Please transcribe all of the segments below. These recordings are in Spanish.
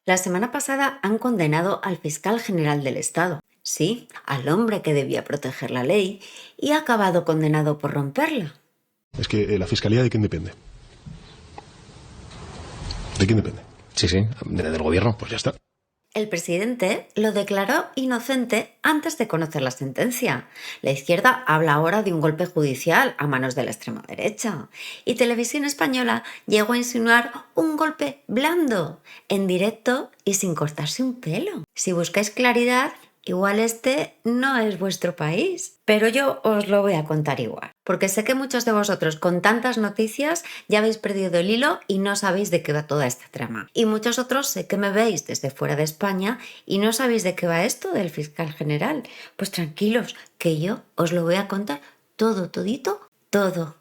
La semana pasada han condenado al fiscal general del Estado, sí, al hombre que debía proteger la ley, y ha acabado condenado por romperla. Es que la fiscalía, ¿de quién depende? ¿De quién depende? Sí, del gobierno. Pues ya está. El presidente lo declaró inocente antes de conocer la sentencia. La izquierda habla ahora de un golpe judicial a manos de la extrema derecha. Y Televisión Española llegó a insinuar un golpe blando, en directo y sin cortarse un pelo. Si buscáis claridad, igual este no es vuestro país. Pero yo os lo voy a contar igual. Porque sé que muchos de vosotros con tantas noticias ya habéis perdido el hilo y no sabéis de qué va toda esta trama. Y muchos otros sé que me veis desde fuera de España y no sabéis de qué va esto del fiscal general. Pues tranquilos, que yo os lo voy a contar todo, todito, todo.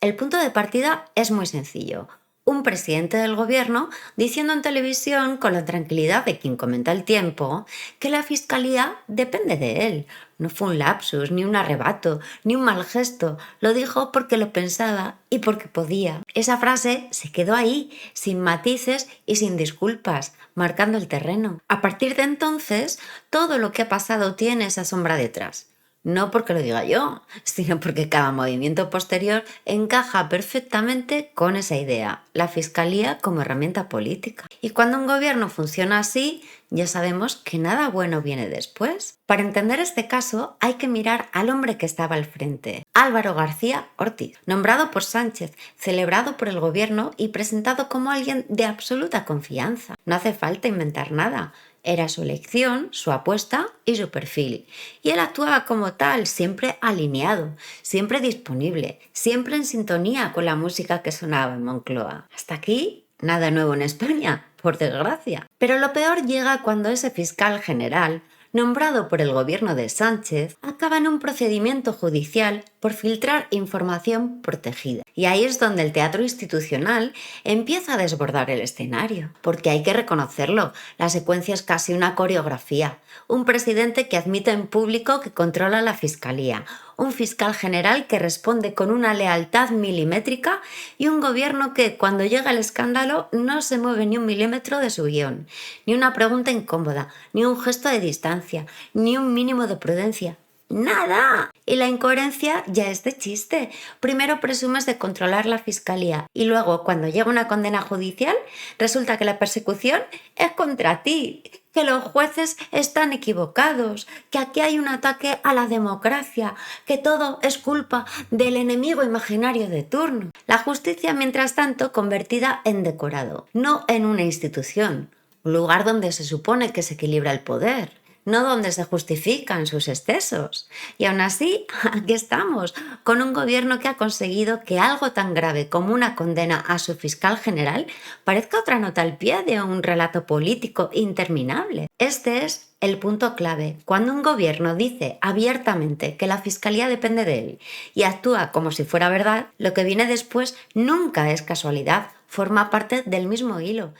El punto de partida es muy sencillo. Un presidente del gobierno diciendo en televisión, con la tranquilidad de quien comenta el tiempo, que la fiscalía depende de él. No fue un lapsus, ni un arrebato, ni un mal gesto. Lo dijo porque lo pensaba y porque podía. Esa frase se quedó ahí, sin matices y sin disculpas, marcando el terreno. A partir de entonces, todo lo que ha pasado tiene esa sombra detrás. No porque lo diga yo, sino porque cada movimiento posterior encaja perfectamente con esa idea, la fiscalía como herramienta política. Y cuando un gobierno funciona así, ya sabemos que nada bueno viene después. Para entender este caso hay que mirar al hombre que estaba al frente, Álvaro García Ortiz, nombrado por Sánchez, celebrado por el gobierno y presentado como alguien de absoluta confianza. No hace falta inventar nada. Era su elección, su apuesta y su perfil. Y él actuaba como tal, siempre alineado, siempre disponible, siempre en sintonía con la música que sonaba en Moncloa. Hasta aquí, nada nuevo en España, por desgracia. Pero lo peor llega cuando ese fiscal general, nombrado por el gobierno de Sánchez, acaba en un procedimiento judicial por filtrar información protegida. Y ahí es donde el teatro institucional empieza a desbordar el escenario. Porque hay que reconocerlo, la secuencia es casi una coreografía. Un presidente que admite en público que controla la fiscalía, un fiscal general que responde con una lealtad milimétrica y un gobierno que, cuando llega el escándalo, no se mueve ni un milímetro de su guión, ni una pregunta incómoda, ni un gesto de distancia, ni un mínimo de prudencia. ¡Nada! Y la incoherencia ya es de chiste. Primero presumes de controlar la fiscalía y luego, cuando llega una condena judicial, resulta que la persecución es contra ti, que los jueces están equivocados, que aquí hay un ataque a la democracia, que todo es culpa del enemigo imaginario de turno. La justicia, mientras tanto, convertida en decorado, no en una institución, un lugar donde se supone que se equilibra el poder, no donde se justifican sus excesos. Y aún así, aquí estamos, con un gobierno que ha conseguido que algo tan grave como una condena a su fiscal general parezca otra nota al pie de un relato político interminable. Este es el punto clave. Cuando un gobierno dice abiertamente que la fiscalía depende de él y actúa como si fuera verdad, lo que viene después nunca es casualidad, forma parte del mismo hilo.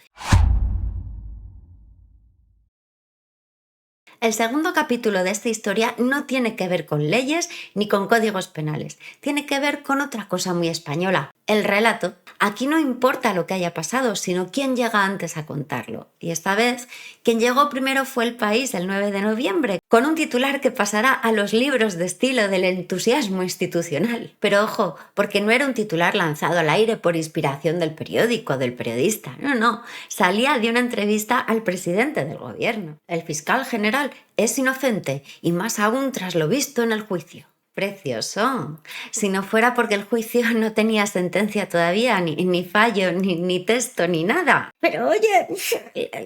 El segundo capítulo de esta historia no tiene que ver con leyes ni con códigos penales. Tiene que ver con otra cosa muy española, el relato. Aquí no importa lo que haya pasado, sino quién llega antes a contarlo. Y esta vez, quien llegó primero fue El País el 9 de noviembre, con un titular que pasará a los libros de estilo del entusiasmo institucional. Pero ojo, porque no era un titular lanzado al aire por inspiración del periódico, del periodista. No. Salía de una entrevista al presidente del gobierno. El fiscal general es inocente y más aún tras lo visto en el juicio. Precioso. Si no fuera porque el juicio no tenía sentencia todavía, ni fallo, ni texto, ni nada. Pero oye,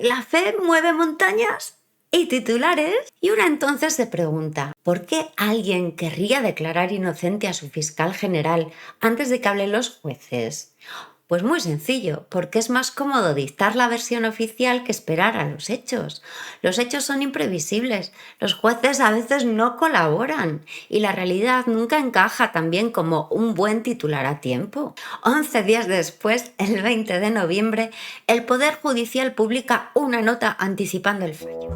la fe mueve montañas y titulares. Y una entonces se pregunta, ¿por qué alguien querría declarar inocente a su fiscal general antes de que hablen los jueces? Pues muy sencillo, porque es más cómodo dictar la versión oficial que esperar a los hechos. Los hechos son imprevisibles, los jueces a veces no colaboran y la realidad nunca encaja tan bien como un buen titular a tiempo. 11 días después, el 20 de noviembre, el Poder Judicial publica una nota anticipando el fallo.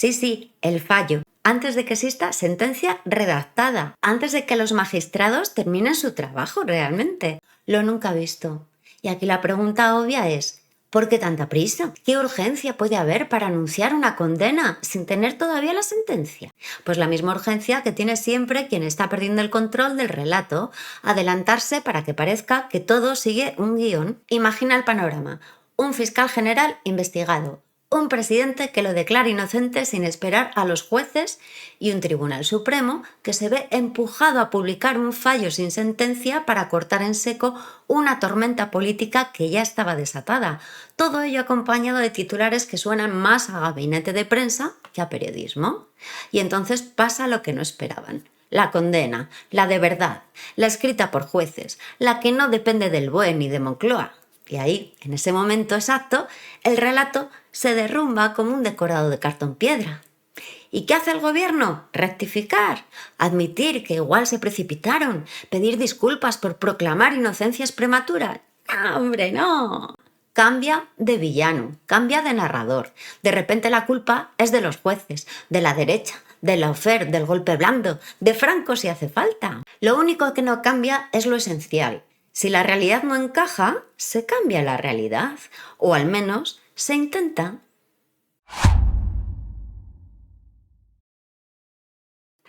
Sí, el fallo. Antes de que exista sentencia redactada, antes de que los magistrados terminen su trabajo realmente. Lo nunca visto. Y aquí la pregunta obvia es, ¿por qué tanta prisa? ¿Qué urgencia puede haber para anunciar una condena sin tener todavía la sentencia? Pues la misma urgencia que tiene siempre quien está perdiendo el control del relato, adelantarse para que parezca que todo sigue un guión. Imagina el panorama. Un fiscal general investigado, un presidente que lo declara inocente sin esperar a los jueces y un tribunal supremo que se ve empujado a publicar un fallo sin sentencia para cortar en seco una tormenta política que ya estaba desatada. Todo ello acompañado de titulares que suenan más a gabinete de prensa que a periodismo. Y entonces pasa lo que no esperaban. La condena, la de verdad, la escrita por jueces, la que no depende del BOE ni de Moncloa. Y ahí, en ese momento exacto, el relato se derrumba como un decorado de cartón piedra. ¿Y qué hace el gobierno? Rectificar, admitir que igual se precipitaron, pedir disculpas por proclamar inocencias prematuras. ¡Ah, hombre, no! Cambia de villano, cambia de narrador. De repente la culpa es de los jueces, de la derecha, de Lawfare, del golpe blando, de Franco si hace falta. Lo único que no cambia es lo esencial. Si la realidad no encaja, se cambia la realidad, o al menos se intenta.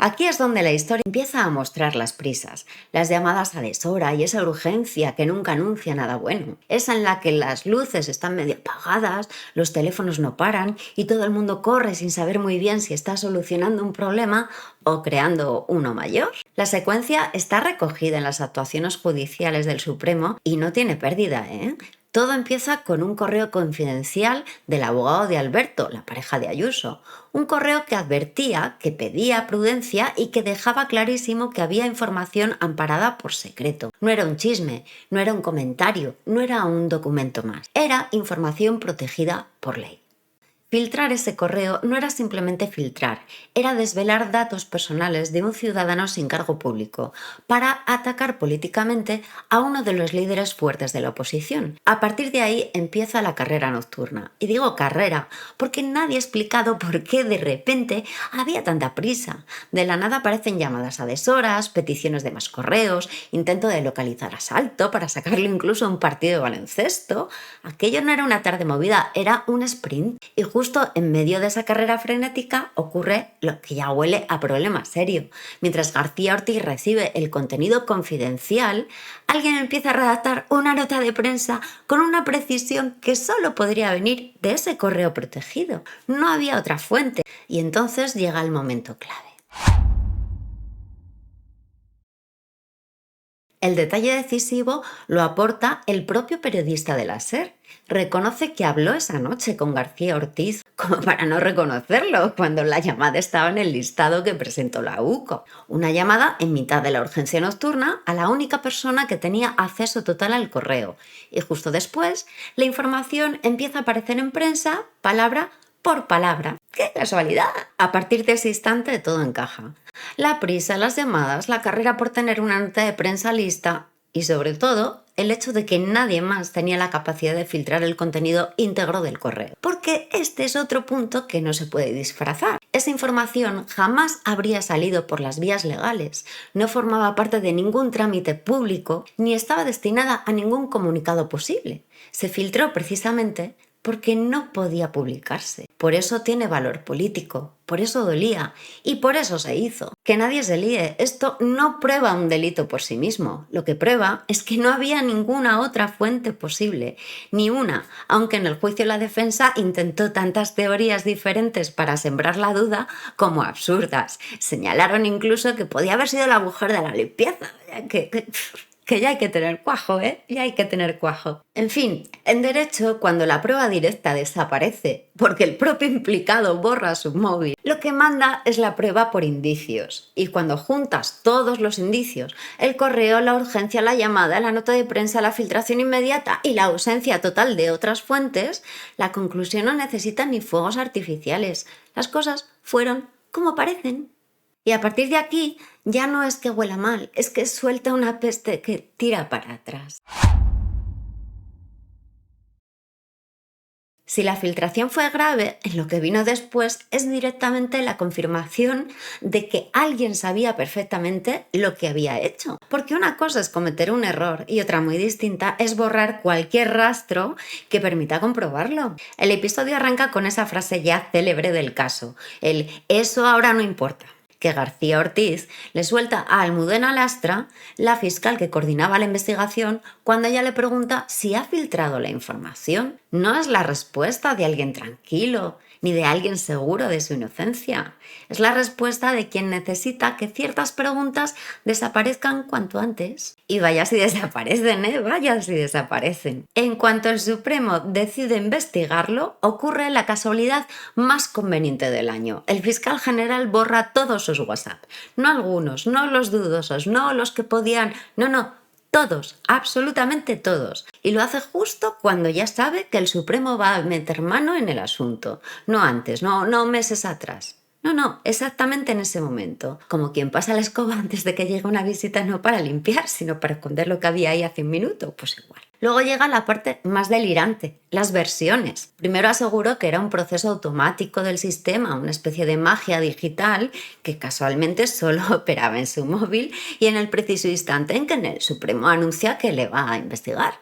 Aquí es donde la historia empieza a mostrar las prisas, las llamadas a deshora y esa urgencia que nunca anuncia nada bueno. Esa en la que las luces están medio apagadas, los teléfonos no paran y todo el mundo corre sin saber muy bien si está solucionando un problema o creando uno mayor. La secuencia está recogida en las actuaciones judiciales del Supremo y no tiene pérdida, ¿eh? Todo empieza con un correo confidencial del abogado de Alberto, la pareja de Ayuso. Un correo que advertía, que pedía prudencia y que dejaba clarísimo que había información amparada por secreto. No era un chisme, no era un comentario, no era un documento más. Era información protegida por ley. Filtrar ese correo no era simplemente filtrar, era desvelar datos personales de un ciudadano sin cargo público para atacar políticamente a uno de los líderes fuertes de la oposición. A partir de ahí empieza la carrera nocturna. Y digo carrera porque nadie ha explicado por qué de repente había tanta prisa. De la nada aparecen llamadas a deshoras, peticiones de más correos, intento de localizar a Salto para sacarle incluso a un partido de baloncesto. Aquello no era una tarde movida, era un sprint. Y justo en medio de esa carrera frenética ocurre lo que ya huele a problema serio. Mientras García Ortiz recibe el contenido confidencial, alguien empieza a redactar una nota de prensa con una precisión que solo podría venir de ese correo protegido. No había otra fuente. Y entonces llega el momento clave. El detalle decisivo lo aporta el propio periodista de la SER. Reconoce que habló esa noche con García Ortiz, como para no reconocerlo, cuando la llamada estaba en el listado que presentó la UCO. Una llamada en mitad de la urgencia nocturna a la única persona que tenía acceso total al correo. Y justo después, la información empieza a aparecer en prensa, palabra por palabra. ¡Qué casualidad! A partir de ese instante todo encaja. La prisa, las llamadas, la carrera por tener una nota de prensa lista y sobre todo el hecho de que nadie más tenía la capacidad de filtrar el contenido íntegro del correo. Porque este es otro punto que no se puede disfrazar. Esa información jamás habría salido por las vías legales, no formaba parte de ningún trámite público ni estaba destinada a ningún comunicado posible. Se filtró precisamente porque no podía publicarse. Por eso tiene valor político, por eso dolía y por eso se hizo. Que nadie se líe, esto no prueba un delito por sí mismo. Lo que prueba es que no había ninguna otra fuente posible, ni una, aunque en el juicio la defensa intentó tantas teorías diferentes para sembrar la duda como absurdas. Señalaron incluso que podía haber sido la mujer de la limpieza, que ya hay que tener cuajo, ¿eh? Ya hay que tener cuajo. En fin, en derecho, cuando la prueba directa desaparece porque el propio implicado borra su móvil, lo que manda es la prueba por indicios. Y cuando juntas todos los indicios, el correo, la urgencia, la llamada, la nota de prensa, la filtración inmediata y la ausencia total de otras fuentes, la conclusión no necesita ni fuegos artificiales. Las cosas fueron como parecen. Y a partir de aquí ya no es que huela mal, es que suelta una peste que tira para atrás. Si la filtración fue grave, lo que vino después es directamente la confirmación de que alguien sabía perfectamente lo que había hecho. Porque una cosa es cometer un error y otra muy distinta es borrar cualquier rastro que permita comprobarlo. El episodio arranca con esa frase ya célebre del caso, el "eso ahora no importa", que García Ortiz le suelta a Almudena Lastra, la fiscal que coordinaba la investigación, cuando ella le pregunta si ha filtrado la información. No es la respuesta de alguien tranquilo, ni de alguien seguro de su inocencia. Es la respuesta de quien necesita que ciertas preguntas desaparezcan cuanto antes. Y vaya si desaparecen, vaya si desaparecen. En cuanto el Supremo decide investigarlo, ocurre la casualidad más conveniente del año. El fiscal general borra todos sus WhatsApp. No algunos, no los dudosos, no los que podían, no. Todos, absolutamente todos. Y lo hace justo cuando ya sabe que el Supremo va a meter mano en el asunto. No antes, no meses atrás. No, exactamente en ese momento. Como quien pasa la escoba antes de que llegue una visita, no para limpiar, sino para esconder lo que había ahí hace un minuto, pues igual. Luego llega la parte más delirante, las versiones. Primero aseguró que era un proceso automático del sistema, una especie de magia digital que casualmente solo operaba en su móvil y en el preciso instante en que el Supremo anuncia que le va a investigar.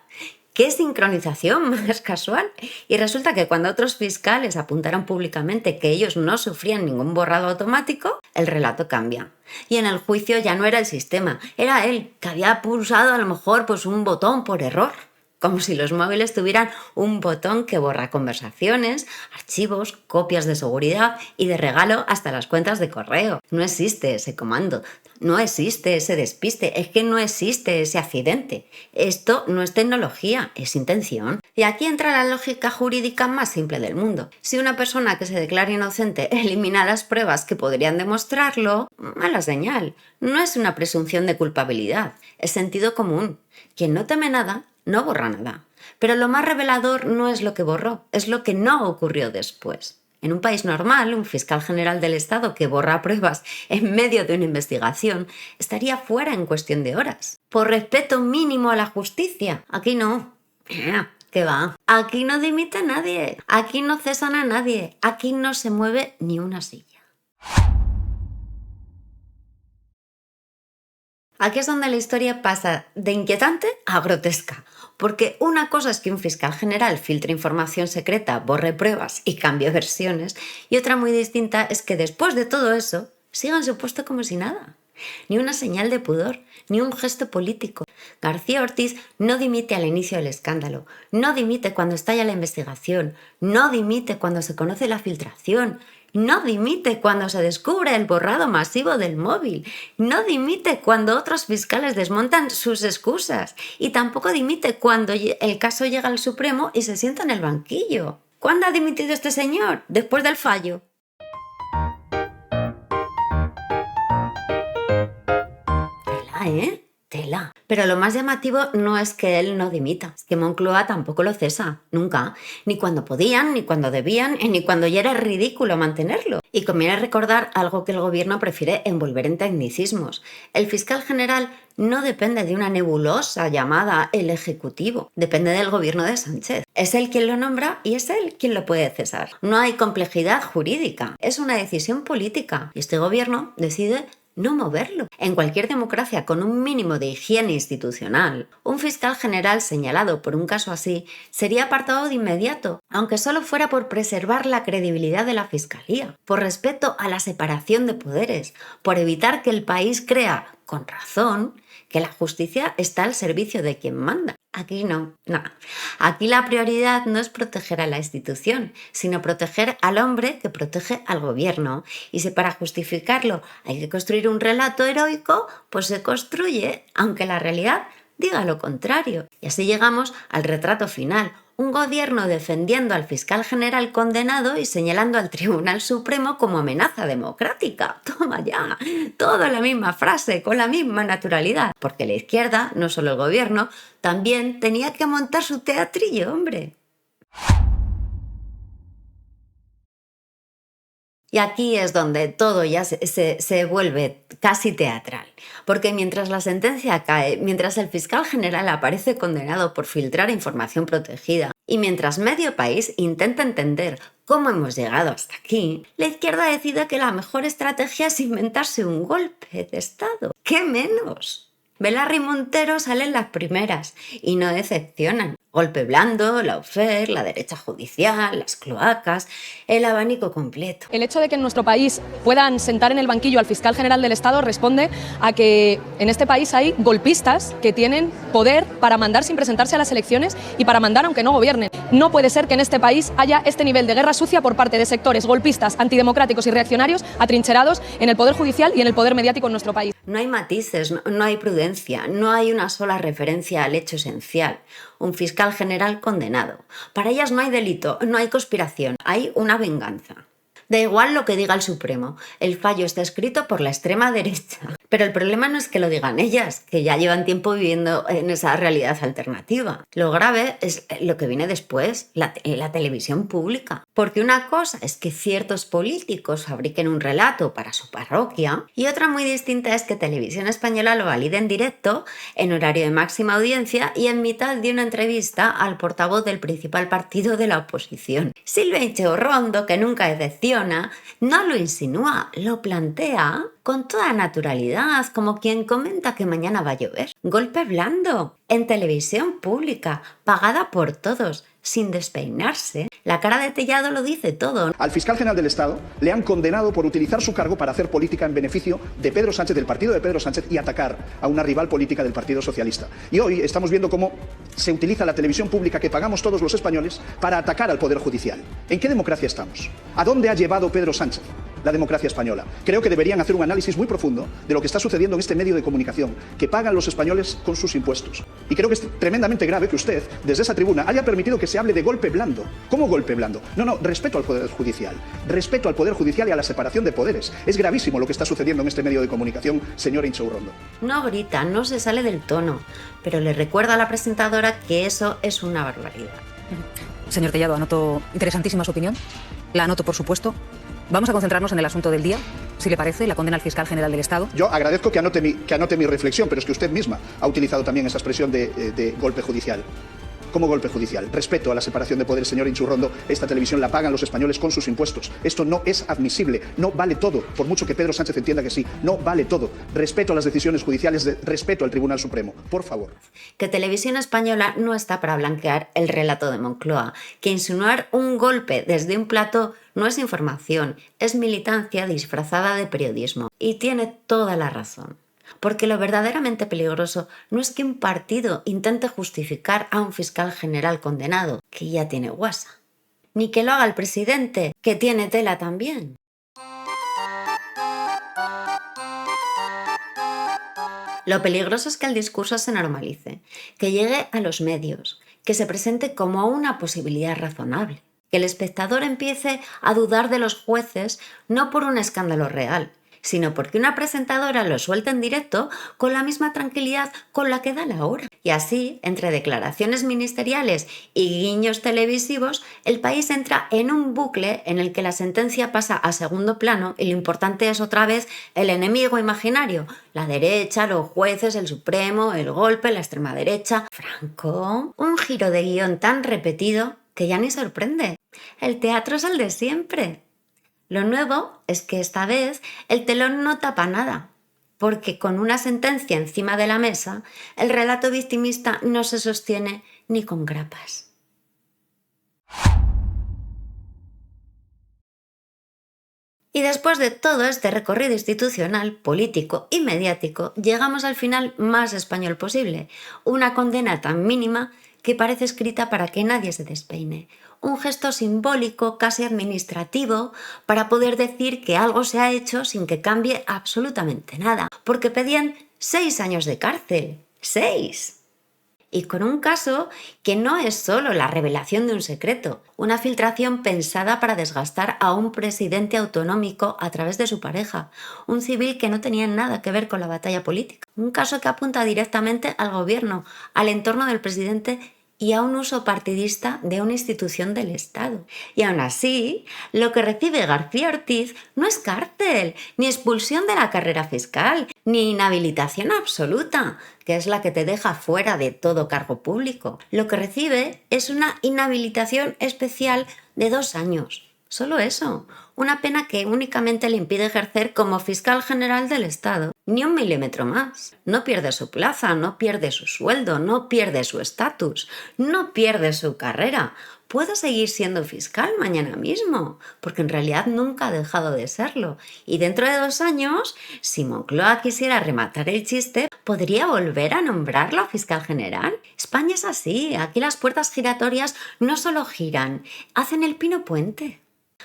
¡Qué sincronización más casual! Y resulta que cuando otros fiscales apuntaron públicamente que ellos no sufrían ningún borrado automático, el relato cambia. Y en el juicio ya no era el sistema, era él, que había pulsado a lo mejor un botón por error. Como si los móviles tuvieran un botón que borra conversaciones, archivos, copias de seguridad y de regalo hasta las cuentas de correo. No existe ese comando, no existe ese despiste, es que no existe ese accidente. Esto no es tecnología, es intención. Y aquí entra la lógica jurídica más simple del mundo. Si una persona que se declara inocente elimina las pruebas que podrían demostrarlo, mala señal. No es una presunción de culpabilidad, es sentido común. Quien no teme nada, no borra nada. Pero lo más revelador no es lo que borró, es lo que no ocurrió después. En un país normal, un fiscal general del Estado que borra pruebas en medio de una investigación estaría fuera en cuestión de horas. Por respeto mínimo a la justicia. Aquí no. ¿Qué va? Aquí no dimite a nadie. Aquí no cesan a nadie. Aquí no se mueve ni una silla. Aquí es donde la historia pasa de inquietante a grotesca, porque una cosa es que un fiscal general filtre información secreta, borre pruebas y cambie versiones, y otra muy distinta es que después de todo eso siga en su puesto como si nada. Ni una señal de pudor, ni un gesto político. García Ortiz no dimite al inicio del escándalo, no dimite cuando estalla la investigación, no dimite cuando se conoce la filtración, no dimite cuando se descubre el borrado masivo del móvil, no dimite cuando otros fiscales desmontan sus excusas y tampoco dimite cuando el caso llega al Supremo y se sienta en el banquillo. ¿Cuándo ha dimitido este señor? Después del fallo. Tela. Pero lo más llamativo no es que él no dimita, es que Moncloa tampoco lo cesa, nunca. Ni cuando podían, ni cuando debían, ni cuando ya era ridículo mantenerlo. Y conviene recordar algo que el gobierno prefiere envolver en tecnicismos. El fiscal general no depende de una nebulosa llamada el Ejecutivo, depende del gobierno de Sánchez. Es él quien lo nombra y es él quien lo puede cesar. No hay complejidad jurídica, es una decisión política y este gobierno decide no moverlo. En cualquier democracia con un mínimo de higiene institucional, un fiscal general señalado por un caso así sería apartado de inmediato, aunque solo fuera por preservar la credibilidad de la fiscalía, por respeto a la separación de poderes, por evitar que el país crea, con razón, que la justicia está al servicio de quien manda. Aquí no. Aquí la prioridad no es proteger a la institución, sino proteger al hombre que protege al gobierno. Y si para justificarlo hay que construir un relato heroico, pues se construye, aunque la realidad diga lo contrario. Y así llegamos al retrato final. Un gobierno defendiendo al fiscal general condenado y señalando al Tribunal Supremo como amenaza democrática. Toma ya, toda la misma frase, con la misma naturalidad. Porque la izquierda, no solo el gobierno, también tenía que montar su teatrillo, hombre. Y aquí es donde todo ya se vuelve casi teatral, porque mientras la sentencia cae, mientras el fiscal general aparece condenado por filtrar información protegida y mientras medio país intenta entender cómo hemos llegado hasta aquí, la izquierda decide que la mejor estrategia es inventarse un golpe de Estado. ¿Qué menos? Velarra y Montero salen las primeras y no decepcionan. Golpe blando, lawfare, la derecha judicial, las cloacas, el abanico completo. El hecho de que en nuestro país puedan sentar en el banquillo al fiscal general del Estado responde a que en este país hay golpistas que tienen poder para mandar sin presentarse a las elecciones y para mandar aunque no gobiernen. No puede ser que en este país haya este nivel de guerra sucia por parte de sectores golpistas, antidemocráticos y reaccionarios atrincherados en el poder judicial y en el poder mediático en nuestro país. No hay matices, no hay prudencia, no hay una sola referencia al hecho esencial. Un fiscal general condenado. Para ellas no hay delito, no hay conspiración, hay una venganza. Da igual lo que diga el Supremo, el fallo está escrito por la extrema derecha. Pero el problema no es que lo digan ellas, que ya llevan tiempo viviendo en esa realidad alternativa. Lo grave es lo que viene después, la televisión pública. Porque una cosa es que ciertos políticos fabriquen un relato para su parroquia y otra muy distinta es que Televisión Española lo valide en directo, en horario de máxima audiencia y en mitad de una entrevista al portavoz del principal partido de la oposición. Silvia Ichaurrondo, que nunca decepciona, no lo insinúa, lo plantea con toda naturalidad, como quien comenta que mañana va a llover. Golpe blando, en televisión pública, pagada por todos, sin despeinarse. La cara de Tellado lo dice todo. Al fiscal general del Estado le han condenado por utilizar su cargo para hacer política en beneficio de Pedro Sánchez, del partido de Pedro Sánchez, y atacar a una rival política del Partido Socialista. Y hoy estamos viendo cómo se utiliza la televisión pública que pagamos todos los españoles para atacar al Poder Judicial. ¿En qué democracia estamos? ¿A dónde ha llevado Pedro Sánchez la democracia española? Creo que deberían hacer un análisis muy profundo de lo que está sucediendo en este medio de comunicación, que pagan los españoles con sus impuestos. Y creo que es tremendamente grave que usted, desde esa tribuna, haya permitido que se hable de golpe blando. ¿Cómo golpe blando? No, respeto al Poder Judicial. Respeto al Poder Judicial y a la separación de poderes. Es gravísimo lo que está sucediendo en este medio de comunicación, señora Ichaurrondo. No grita, no se sale del tono, pero le recuerda a la presentadora que eso es una barbaridad. Señor Tellado, anoto interesantísima su opinión. La anoto, por supuesto. Vamos a concentrarnos en el asunto del día, si le parece, la condena al fiscal general del Estado. Yo agradezco que anote mi reflexión, pero es que usted misma ha utilizado también esa expresión de golpe judicial. ¿Cómo golpe judicial? Respeto a la separación de poderes, señor Ichaurrondo. Esta televisión la pagan los españoles con sus impuestos. Esto no es admisible. No vale todo, por mucho que Pedro Sánchez entienda que sí. No vale todo. Respeto a las decisiones judiciales, respeto al Tribunal Supremo. Por favor. Que Televisión Española no está para blanquear el relato de Moncloa. Que insinuar un golpe desde un plató no es información, es militancia disfrazada de periodismo. Y tiene toda la razón. Porque lo verdaderamente peligroso no es que un partido intente justificar a un fiscal general condenado, que ya tiene guasa, ni que lo haga el presidente, que tiene tela también. Lo peligroso es que el discurso se normalice, que llegue a los medios, que se presente como una posibilidad razonable, que el espectador empiece a dudar de los jueces no por un escándalo real, sino porque una presentadora lo suelta en directo con la misma tranquilidad con la que da la hora. Y así, entre declaraciones ministeriales y guiños televisivos, el país entra en un bucle en el que la sentencia pasa a segundo plano y lo importante es otra vez el enemigo imaginario, la derecha, los jueces, el Supremo, el golpe, la extrema derecha. Franco, un giro de guión tan repetido que ya ni sorprende. El teatro es el de siempre. Lo nuevo es que esta vez el telón no tapa nada, porque con una sentencia encima de la mesa, el relato victimista no se sostiene ni con grapas. Y después de todo este recorrido institucional, político y mediático, llegamos al final más español posible, una condena tan mínima que parece escrita para que nadie se despeine. Un gesto simbólico, casi administrativo, para poder decir que algo se ha hecho sin que cambie absolutamente nada, porque pedían 6 años de cárcel. 6. Y con un caso que no es solo la revelación de un secreto, una filtración pensada para desgastar a un presidente autonómico a través de su pareja, un civil que no tenía nada que ver con la batalla política, un caso que apunta directamente al gobierno, al entorno del presidente y a un uso partidista de una institución del Estado. Y aún así, lo que recibe García Ortiz no es cárcel, ni expulsión de la carrera fiscal, ni inhabilitación absoluta, que es la que te deja fuera de todo cargo público. Lo que recibe es una inhabilitación especial de 2 años. Solo eso, una pena que únicamente le impide ejercer como fiscal general del Estado. Ni 1 milímetro más. No pierde su plaza, no pierde su sueldo, no pierde su estatus, no pierde su carrera. Puede seguir siendo fiscal mañana mismo, porque en realidad nunca ha dejado de serlo. Y dentro de 2 años, si Moncloa quisiera rematar el chiste, podría volver a nombrarlo fiscal general. España es así, aquí las puertas giratorias no solo giran, hacen el pino puente.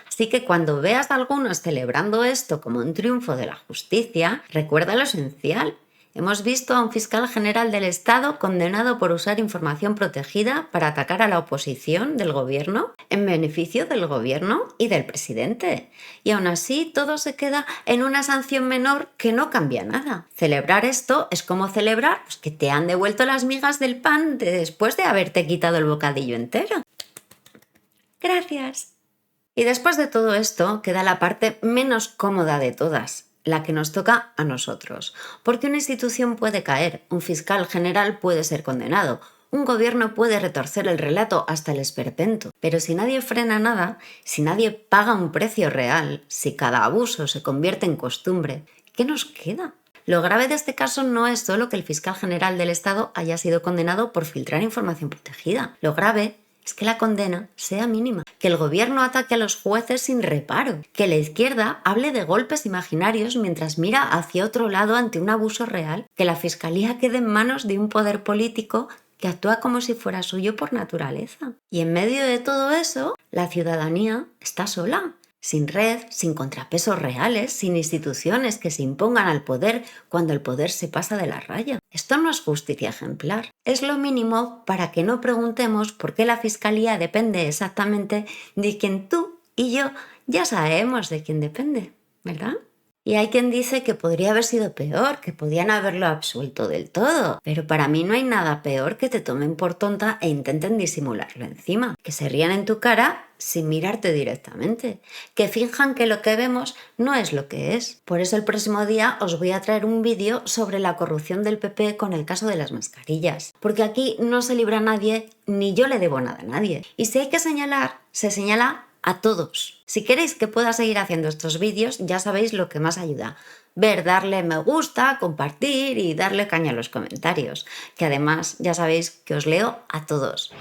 Así que cuando veas a algunos celebrando esto como un triunfo de la justicia, recuerda lo esencial. Hemos visto a un fiscal general del Estado condenado por usar información protegida para atacar a la oposición del gobierno en beneficio del gobierno y del presidente. Y aún así todo se queda en una sanción menor que no cambia nada. Celebrar esto es como celebrar que te han devuelto las migas del pan después de haberte quitado el bocadillo entero. Gracias. Y después de todo esto queda la parte menos cómoda de todas, la que nos toca a nosotros. Porque una institución puede caer, un fiscal general puede ser condenado, un gobierno puede retorcer el relato hasta el esperpento. Pero si nadie frena nada, si nadie paga un precio real, si cada abuso se convierte en costumbre, ¿qué nos queda? Lo grave de este caso no es solo que el fiscal general del Estado haya sido condenado por filtrar información protegida. Lo grave es que la condena sea mínima, que el gobierno ataque a los jueces sin reparo, que la izquierda hable de golpes imaginarios mientras mira hacia otro lado ante un abuso real, que la fiscalía quede en manos de un poder político que actúa como si fuera suyo por naturaleza. Y en medio de todo eso, la ciudadanía está sola, sin red, sin contrapesos reales, sin instituciones que se impongan al poder cuando el poder se pasa de la raya. Esto no es justicia ejemplar. Es lo mínimo para que no preguntemos por qué la fiscalía depende exactamente de quien tú y yo ya sabemos de quién depende, ¿verdad? Y hay quien dice que podría haber sido peor, que podían haberlo absuelto del todo. Pero para mí no hay nada peor que te tomen por tonta e intenten disimularlo encima. Que se rían en tu cara sin mirarte directamente. Que finjan que lo que vemos no es lo que es. Por eso el próximo día os voy a traer un vídeo sobre la corrupción del PP con el caso de las mascarillas. Porque aquí no se libra nadie, ni yo le debo nada a nadie. Y si hay que señalar, se señala a todos. Si queréis que pueda seguir haciendo estos vídeos, ya sabéis lo que más ayuda. Ver, darle me gusta, compartir y darle caña a los comentarios. Que además ya sabéis que os leo a todos.